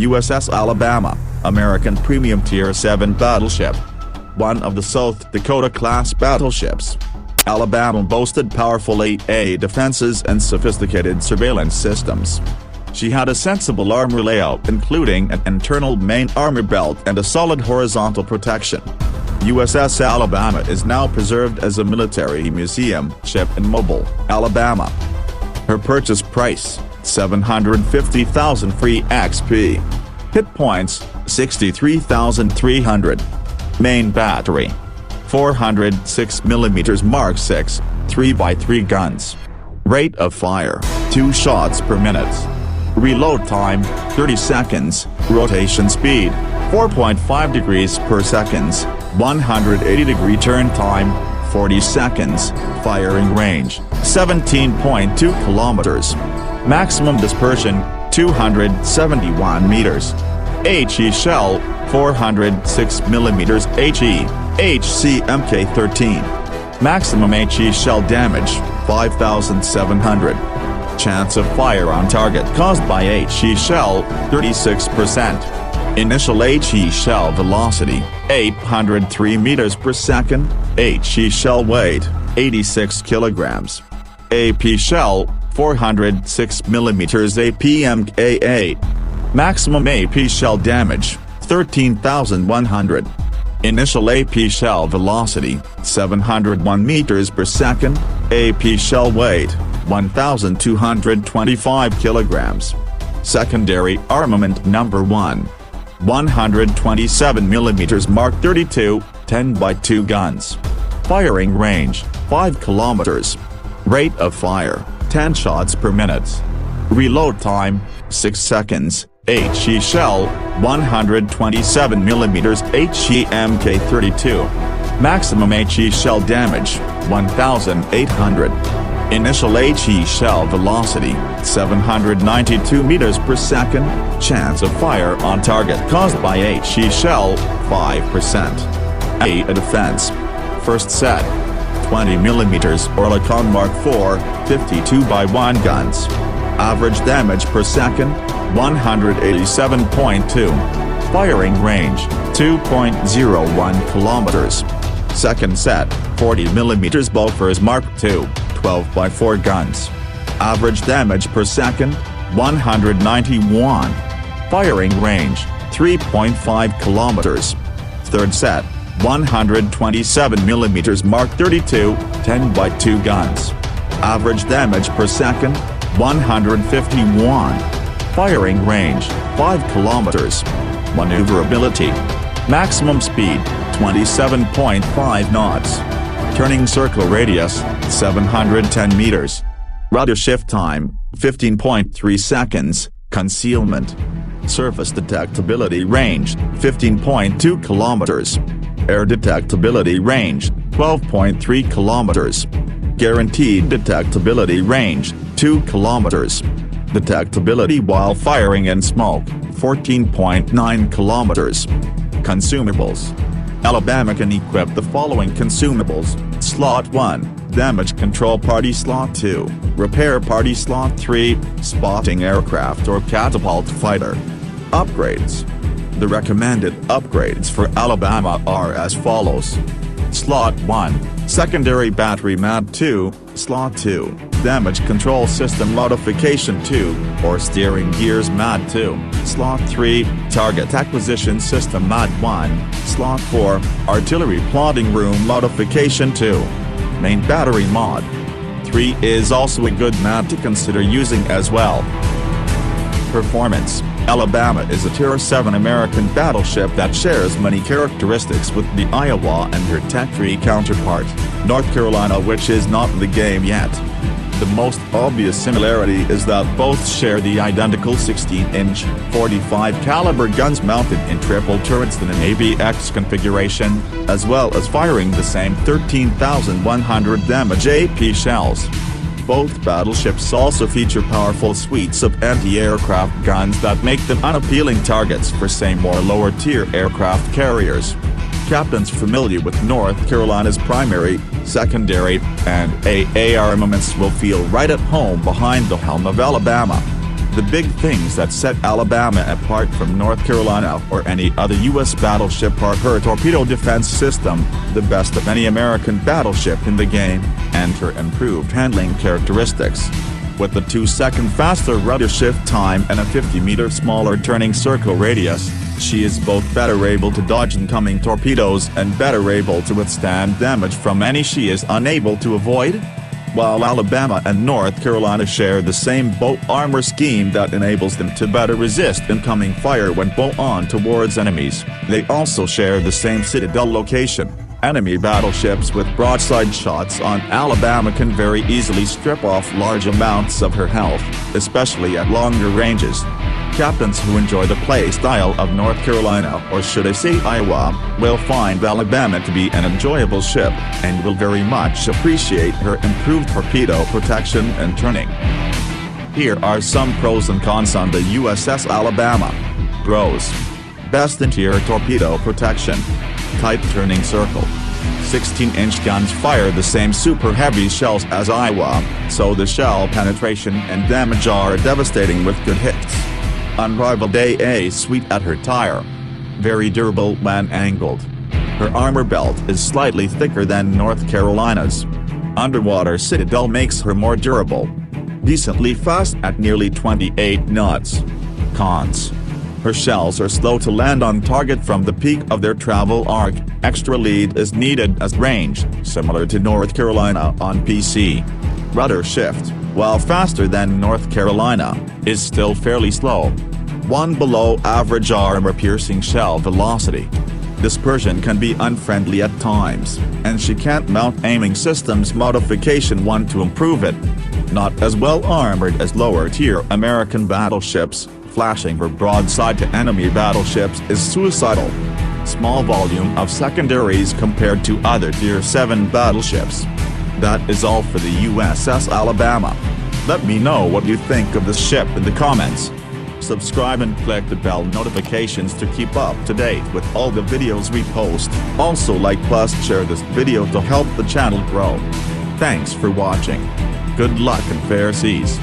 USS Alabama, American premium Tier VII battleship. One of the South Dakota-class battleships. Alabama boasted powerful 8A defenses and sophisticated surveillance systems. She had a sensible armor layout including an internal main armor belt and a solid horizontal protection. USS Alabama is now preserved as a military museum ship in Mobile, Alabama. Her purchase price, $750,000 free XP. Hit points, 63,300. Main battery. 406mm Mark 6, 3x3 guns. Rate of fire, 2 shots per minute. Reload time, 30 seconds, rotation speed, 4.5 degrees per second, 180-degree turn time, 40 seconds, firing range, 17.2 kilometers. Maximum dispersion, 271 meters. HE shell, 406mm HE, HCMK-13. Maximum HE shell damage, 5,700. Chance of fire on target caused by HE shell, 36%. Initial HE shell velocity, 803 meters per second. HE shell weight, 86 kilograms. AP shell, 406mm APMK-8. Maximum AP shell damage, 13,100. Initial AP shell velocity, 701 meters per second. AP shell weight, 1,225 kilograms. Secondary armament number 1. 127mm Mark 32, 10x2 guns. Firing range, 5 kilometers. Rate of fire, 10 shots per minute. Reload time, 6 seconds. HE shell, 127mm HE-MK32. Maximum HE shell damage, 1,800. Initial HE shell velocity, 792 meters per second. Chance of fire on target caused by HE shell, 5%. A defense. First set. 20mm Oerlikon Mark 4, 52x1 guns. Average damage per second, 187.2. Firing range, 2.01 kilometers. Second set, 40mm Bofors Mark 2, 12x4 guns. Average damage per second, 191. Firing range, 3.5 kilometers. Third set, 127mm Mark 32, 10x2 guns. Average damage per second, 151. Firing range, 5 kilometers. Maneuverability. Maximum speed, 27.5 knots. Turning circle radius, 710 meters. Rudder shift time, 15.3 seconds. Concealment. Surface detectability range, 15.2 kilometers. Air detectability range, 12.3 kilometers. Guaranteed detectability range, 2 kilometers. Detectability while firing in smoke, 14.9 kilometers. Consumables. Alabama can equip the following consumables: Slot 1, Damage Control Party Slot 2, Repair Party Slot 3, Spotting Aircraft or Catapult Fighter. Upgrades. The recommended upgrades for Alabama are as follows. Slot 1, Secondary Battery Mod 2, Slot 2, Damage Control System Modification 2, or Steering Gears Mod 2, Slot 3, Target Acquisition System Mod 1, Slot 4, Artillery Plotting Room Modification 2. Main Battery Mod 3 is also a good mod to consider using as well. Performance. Alabama is a Tier VII American battleship that shares many characteristics with the Iowa and her tech-free counterpart, North Carolina, which is not in the game yet. The most obvious similarity is that both share the identical 16-inch, 45 caliber guns mounted in triple turrets in an ABX configuration, as well as firing the same 13,100 damage AP shells. Both battleships also feature powerful suites of anti-aircraft guns that make them unappealing targets for same or lower-tier aircraft carriers. Captains familiar with North Carolina's primary, secondary, and AA armaments will feel right at home behind the helm of Alabama. The big things that set Alabama apart from North Carolina or any other U.S. battleship are her torpedo defense system, the best of any American battleship in the game, and her improved handling characteristics. With the 2-second faster rudder shift time and a 50-meter smaller turning circle radius, she is both better able to dodge incoming torpedoes and better able to withstand damage from any she is unable to avoid. While Alabama and North Carolina share the same boat armor scheme that enables them to better resist incoming fire when bow on towards enemies, they also share the same citadel location. Enemy battleships with broadside shots on Alabama can very easily strip off large amounts of her health, especially at longer ranges. Captains who enjoy the play style of North Carolina, or should I say Iowa, will find Alabama to be an enjoyable ship, and will very much appreciate her improved torpedo protection and turning. Here are some pros and cons on the USS Alabama. Pros: best interior torpedo protection. Tight turning circle. 16-inch guns fire the same super heavy shells as Iowa, so the shell penetration and damage are devastating with good hits. Unrivaled AA suite at her tire. Very durable when angled. Her armor belt is slightly thicker than North Carolina's. Underwater citadel makes her more durable. Decently fast at nearly 28 knots. Cons: her shells are slow to land on target from the peak of their travel arc. Extra lead is needed as range, similar to North Carolina on PC. Rudder shift, while faster than North Carolina, is still fairly slow. One below average armor-piercing shell velocity. Dispersion can be unfriendly at times, and she can't mount aiming systems modification 1 to improve it. Not as well armored as lower-tier American battleships. Flashing her broadside to enemy battleships is suicidal. Small volume of secondaries compared to other Tier VII battleships. That is all for the USS Alabama. Let me know what you think of this ship in the comments. Subscribe and click the bell notifications to keep up to date with all the videos we post. Also like plus share this video to help the channel grow. Thanks for watching. Good luck and fair seas.